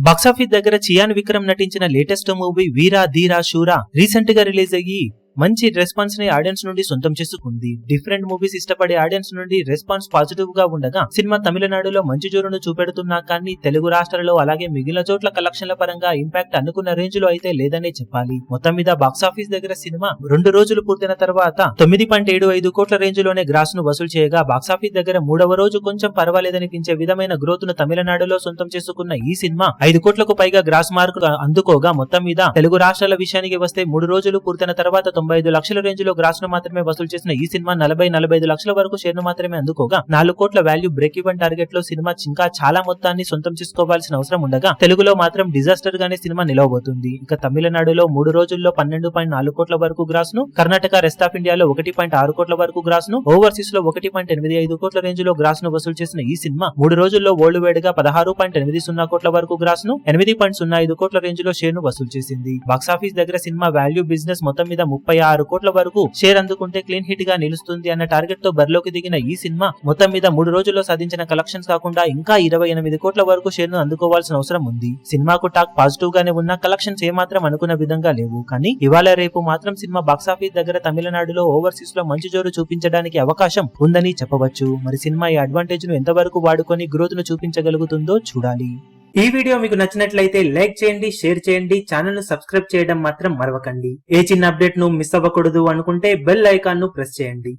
Box office దగ్గర చియాన్ విక్రమ్ నటించిన latest movie వీరా ధీరా శూరా రీసెంట్ గా రిలీజ్ అయ్యి మంచి రెస్పాన్స్ ని ఆడియన్స్ నుండి సొంతం చేసుకుంది. డిఫరెంట్ మూవీస్ ఇష్టపడే ఆడియన్స్ నుండి రెస్పాన్స్ పాజిటివ్ గా ఉండగా సినిమా తమిళనాడులో మంచి జోరును చూపెడుతున్నా కానీ తెలుగు రాష్ట్రాలలో అలాగే మిగిలిన చోట్ల కలెక్షన్ల పరంగా ఇంపాక్ట్ అనుకున్న రేంజ్ లో అయితే లేదనే చెప్పాలి. మొత్తం మీద బాక్సాఫీస్ దగ్గర సినిమా 2 రోజులు పూర్తయిన తర్వాత 9.75 కోట్ల రేంజ్ లోనే గ్రాస్ ను వసూలు చేయగా బాక్సాఫీస్ దగ్గర 3వ రోజు కొంచెం పర్వాలేదనిపించే విధమైన గ్రోత్ ను తమిళనాడులో సొంతం చేసుకున్న ఈ సినిమా 5 కోట్లకు పైగా గ్రాస్ మార్క్ అందుకోగా మొత్తం మీద తెలుగు రాష్ట్రాల విషయానికి వస్తే 3 రోజులు పూర్తయిన తర్వాత 95 లక్షల రేంజ్ లో గ్రాస్ ను మాత్రమే వసూలు చేసిన ఈ సినిమా 40-45 లక్షల వరకు షేర్ ను మాత్రమే అందుకోగా 4 కోట్ల వాల్యూ బ్రేక్ ఈవెన్ టార్గెట్ లో సినిమా ఇంకా చాలా మొత్తాన్ని సొంతం చేసుకోవాల్సిన అవసరం ఉండగా తెలుగులో మాత్రం డిజాస్టర్ గానే సినిమా నిలవబోతుంది. ఇక తమిళనాడులో 3 రోజుల్లో 12.4 కోట్ల వరకు గ్రాస్ ను, కర్ణాటక రెస్ట్ ఆఫ్ ఇండియాలో 1.6 కోట్ల వరకు గ్రాస్ ను, ఓవర్సీస్ లో 1.85 కోట్ల రేంజ్ లో గ్రాస్ ను వసూలు చేసిన ఈ సినిమా 3 రోజుల్లో వరల్డ్ వైడ్ గా 16.80 కోట్ల వరకు గ్రాస్ ను, 8.05 కోట్ల రేంజ్ లో షేర్ ను వసూలు చేసింది. బాక్సాఫీస్ దగ్గర సినిమా వాల్యూ బిజినెస్ మొత్తం మీద 36 కోట్ల వరకు షేర్ అందుకుంటే క్లీన్ హిట్ గా నిలుస్తుంది అన్న టార్గెట్ తో బరిలోకి దిగిన ఈ సినిమా మొత్తం మీద 3 రోజుల్లో సాధించిన కలెక్షన్స్ కాకుండా ఇంకా 28 కోట్ల వరకు షేర్ ను అందుకోవాల్సిన అవసరం ఉంది. సినిమాకు టాక్ పాజిటివ్ గానే ఉన్న కలెక్షన్స్ ఏమాత్రం అనుకున్న విధంగా లేవు. కానీ ఇవాళ రేపు మాత్రం సినిమా బాక్సాఫీస్ దగ్గర తమిళనాడులో ఓవర్సీస్ లో మంచి జోరు చూపించడానికి అవకాశం ఉందని చెప్పవచ్చు. మరి సినిమా ఈ అడ్వాంటేజ్ ను ఎంతవరకు వాడుకొని గ్రోత్ ను చూపించగలుగుతుందో చూడాలి. ఈ వీడియో మీకు నచ్చినట్లయితే లైక్ చేయండి, షేర్ చేయండి, ఛానల్ ను సబ్స్క్రైబ్ చేయడం మాత్రం మరవకండి. ఏ చిన్న అప్డేట్ ను మిస్ అవ్వకూడదు అనుకుంటే బెల్ ఐకాన్ ను ప్రెస్ చేయండి.